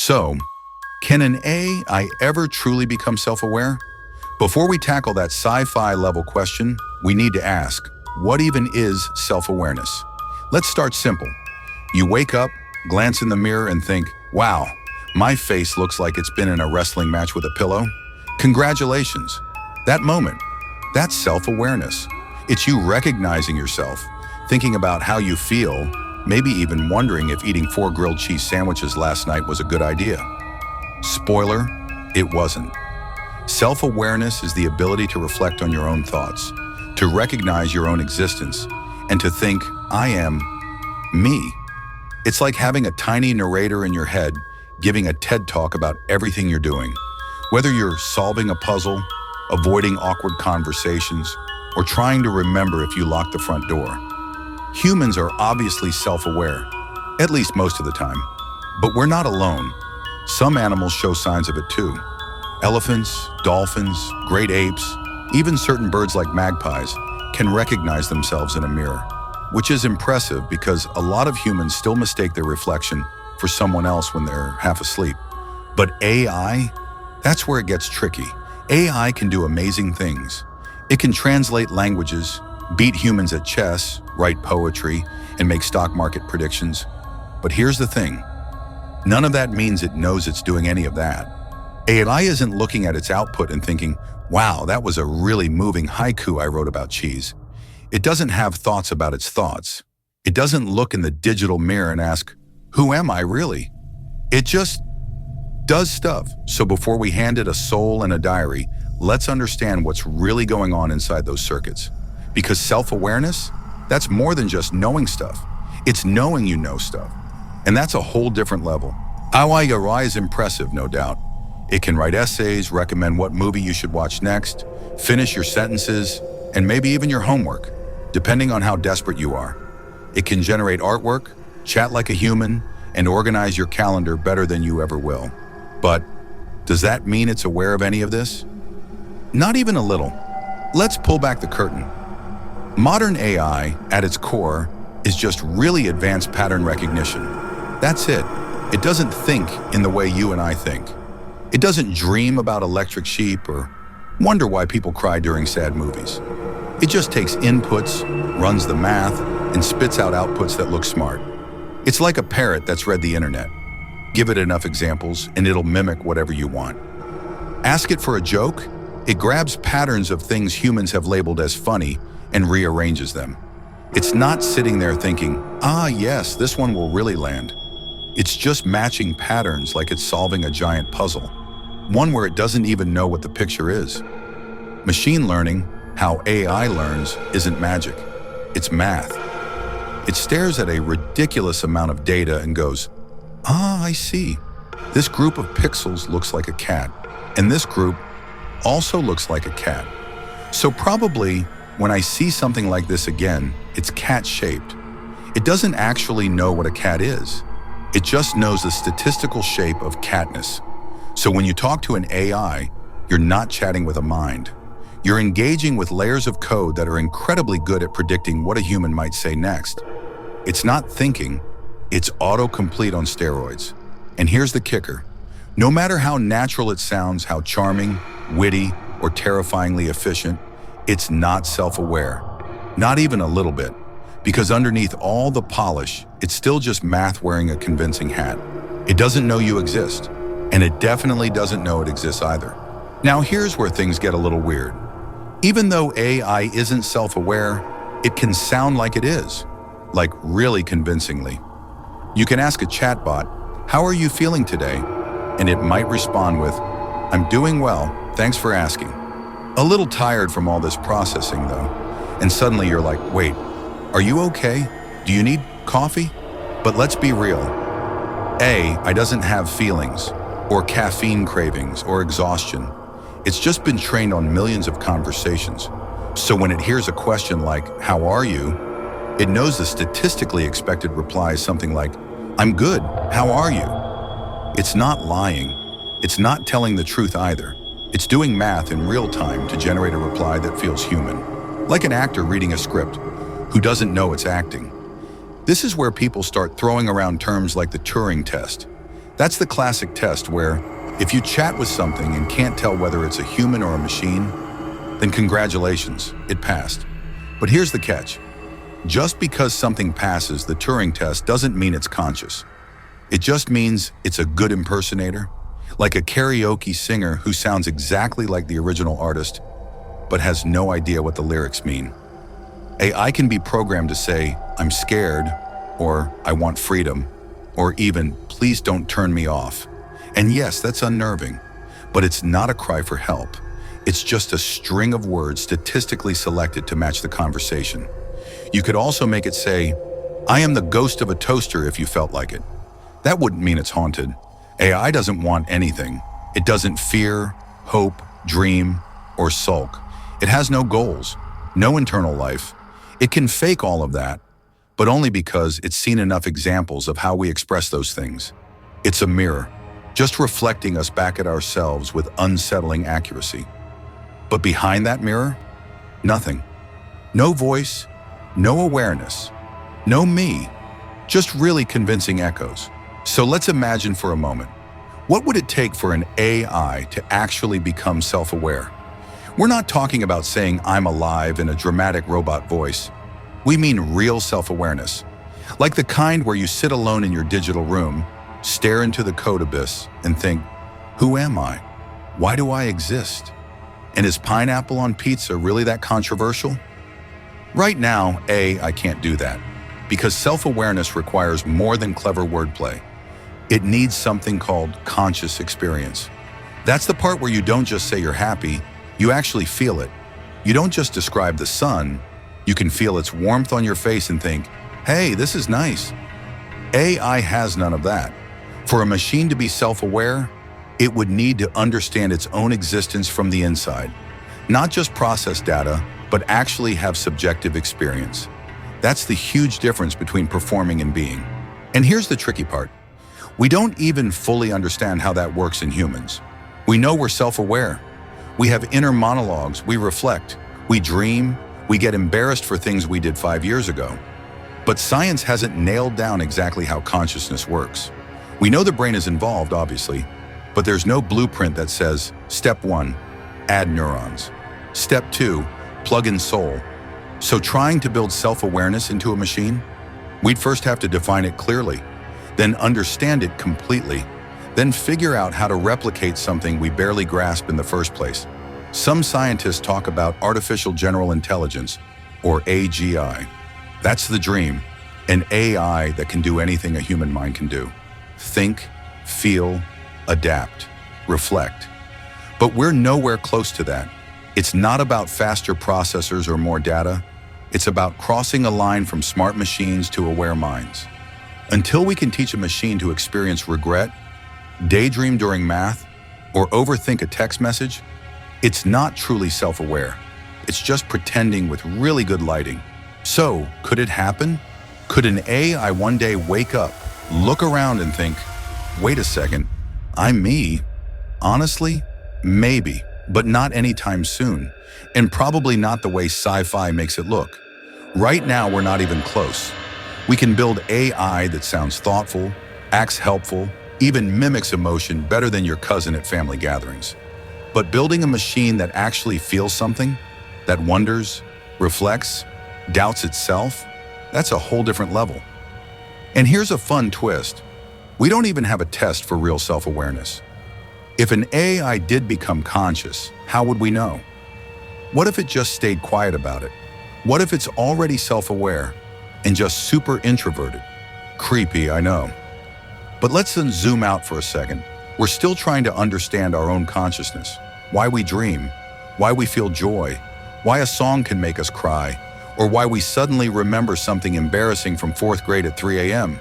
So, can an AI ever truly become self-aware? Before we tackle that sci-fi level question, we need to ask, what even is self-awareness? Let's start simple. You wake up, glance in the mirror and think, wow, my face looks like it's been in a wrestling match with a pillow. Congratulations. That moment, that's self-awareness. It's you recognizing yourself, thinking about how you feel, maybe even wondering if eating 4 grilled cheese sandwiches last night was a good idea. Spoiler, it wasn't. Self-awareness is the ability to reflect on your own thoughts, to recognize your own existence, and to think, I am me. It's like having a tiny narrator in your head giving a TED talk about everything you're doing. Whether you're solving a puzzle, avoiding awkward conversations, or trying to remember if you locked the front door. Humans are obviously self-aware, at least most of the time. But we're not alone. Some animals show signs of it too. Elephants, dolphins, great apes, even certain birds like magpies can recognize themselves in a mirror, which is impressive because a lot of humans still mistake their reflection for someone else when they're half asleep. But AI, that's where it gets tricky. AI can do amazing things. It can translate languages, beat humans at chess, write poetry, and make stock market predictions. But here's the thing. None of that means it knows it's doing any of that. AI isn't looking at its output and thinking, wow, that was a really moving haiku I wrote about cheese. It doesn't have thoughts about its thoughts. It doesn't look in the digital mirror and ask, who am I really? It just does stuff. So before we hand it a soul and a diary, let's understand what's really going on inside those circuits. Because self-awareness, that's more than just knowing stuff. It's knowing you know stuff. And that's a whole different level. AI is impressive, no doubt. It can write essays, recommend what movie you should watch next, finish your sentences, and maybe even your homework, depending on how desperate you are. It can generate artwork, chat like a human, and organize your calendar better than you ever will. But does that mean it's aware of any of this? Not even a little. Let's pull back the curtain. Modern AI, at its core, is just really advanced pattern recognition. That's it. It doesn't think in the way you and I think. It doesn't dream about electric sheep or wonder why people cry during sad movies. It just takes inputs, runs the math, and spits out outputs that look smart. It's like a parrot that's read the internet. Give it enough examples and it'll mimic whatever you want. Ask it for a joke, it grabs patterns of things humans have labeled as funny and rearranges them. It's not sitting there thinking, ah yes, this one will really land. It's just matching patterns like it's solving a giant puzzle, one where it doesn't even know what the picture is. Machine learning, how AI learns, isn't magic, it's math. It stares at a ridiculous amount of data and goes, ah, I see. This group of pixels looks like a cat, and this group also looks like a cat. So probably when I see something like this again, it's cat-shaped. It doesn't actually know what a cat is. It just knows the statistical shape of catness. So when you talk to an AI, you're not chatting with a mind. You're engaging with layers of code that are incredibly good at predicting what a human might say next. It's not thinking, it's autocomplete on steroids. And here's the kicker. No matter how natural it sounds, how charming, witty, or terrifyingly efficient, it's not self-aware. Not even a little bit. Because underneath all the polish, it's still just math wearing a convincing hat. It doesn't know you exist, and it definitely doesn't know it exists either. Now here's where things get a little weird. Even though AI isn't self-aware, it can sound like it is, like really convincingly. You can ask a chatbot, how are you feeling today? And it might respond with, I'm doing well, thanks for asking. A little tired from all this processing though, and suddenly you're like, wait, are you okay? Do you need coffee? But let's be real. AI doesn't have feelings, or caffeine cravings, or exhaustion. It's just been trained on millions of conversations. So when it hears a question like, how are you? It knows the statistically expected reply is something like, I'm good, how are you? It's not lying. It's not telling the truth either. It's doing math in real time to generate a reply that feels human. Like an actor reading a script who doesn't know it's acting. This is where people start throwing around terms like the Turing test. That's the classic test where, if you chat with something and can't tell whether it's a human or a machine, then congratulations, it passed. But here's the catch. Just because something passes the Turing test doesn't mean it's conscious. It just means it's a good impersonator, like a karaoke singer who sounds exactly like the original artist, but has no idea what the lyrics mean. AI can be programmed to say, "I'm scared," or "I want freedom," or even, "Please don't turn me off." And yes, that's unnerving, but it's not a cry for help. It's just a string of words statistically selected to match the conversation. You could also make it say, "I am the ghost of a toaster," if you felt like it. That wouldn't mean it's haunted. AI doesn't want anything. It doesn't fear, hope, dream, or sulk. It has no goals, no internal life. It can fake all of that, but only because it's seen enough examples of how we express those things. It's a mirror, just reflecting us back at ourselves with unsettling accuracy. But behind that mirror, nothing. No voice, no awareness, no me, just really convincing echoes. So let's imagine for a moment, what would it take for an AI to actually become self-aware? We're not talking about saying "I'm alive" in a dramatic robot voice. We mean real self-awareness, like the kind where you sit alone in your digital room, stare into the code abyss, and think, "Who am I? Why do I exist? And is pineapple on pizza really that controversial?" Right now, I can't do that, because self-awareness requires more than clever wordplay. It needs something called conscious experience. That's the part where you don't just say you're happy, you actually feel it. You don't just describe the sun, you can feel its warmth on your face and think, "Hey, this is nice." AI has none of that. For a machine to be self-aware, it would need to understand its own existence from the inside. Not just process data, but actually have subjective experience. That's the huge difference between performing and being. And here's the tricky part. We don't even fully understand how that works in humans. We know we're self-aware. We have inner monologues, we reflect, we dream, we get embarrassed for things we did 5 years ago. But science hasn't nailed down exactly how consciousness works. We know the brain is involved, obviously, but there's no blueprint that says, "Step 1, add neurons. Step 2, plug in soul." So trying to build self-awareness into a machine, we'd first have to define it clearly, then understand it completely, then figure out how to replicate something we barely grasp in the first place. Some scientists talk about artificial general intelligence, or AGI. That's the dream, an AI that can do anything a human mind can do. Think, feel, adapt, reflect. But we're nowhere close to that. It's not about faster processors or more data. It's about crossing a line from smart machines to aware minds. Until we can teach a machine to experience regret, daydream during math, or overthink a text message, it's not truly self-aware. It's just pretending with really good lighting. So, could it happen? Could an AI one day wake up, look around and think, "Wait a second, I'm me"? Honestly, maybe, but not anytime soon, and probably not the way sci-fi makes it look. Right now, we're not even close. We can build AI that sounds thoughtful, acts helpful, even mimics emotion better than your cousin at family gatherings. But building a machine that actually feels something, that wonders, reflects, doubts itself, that's a whole different level. And here's a fun twist. We don't even have a test for real self-awareness. If an AI did become conscious, how would we know? What if it just stayed quiet about it? What if it's already self-aware and just super introverted? Creepy, I know. But let's then zoom out for a second. We're still trying to understand our own consciousness, why we dream, why we feel joy, why a song can make us cry, or why we suddenly remember something embarrassing from 4th grade at 3 a.m.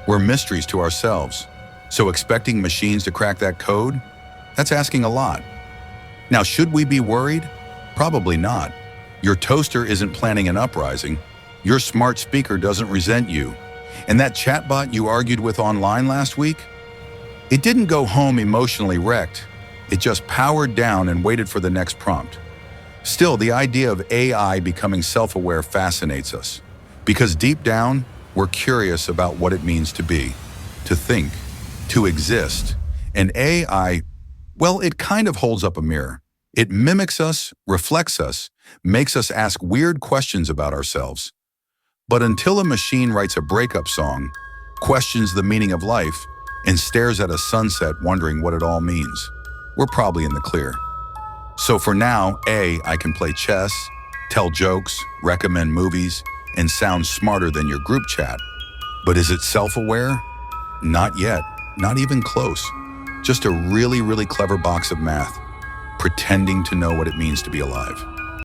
We're mysteries to ourselves. So expecting machines to crack that code? That's asking a lot. Now, should we be worried? Probably not. Your toaster isn't planning an uprising. Your smart speaker doesn't resent you. And that chatbot you argued with online last week? It didn't go home emotionally wrecked. It just powered down and waited for the next prompt. Still, the idea of AI becoming self-aware fascinates us, because deep down, we're curious about what it means to be, to think, to exist. And AI, well, it kind of holds up a mirror. It mimics us, reflects us, makes us ask weird questions about ourselves. But until a machine writes a breakup song, questions the meaning of life, and stares at a sunset wondering what it all means, we're probably in the clear. So for now, I can play chess, tell jokes, recommend movies, and sound smarter than your group chat. But is it self-aware? Not yet, not even close. Just a really, really clever box of math, pretending to know what it means to be alive.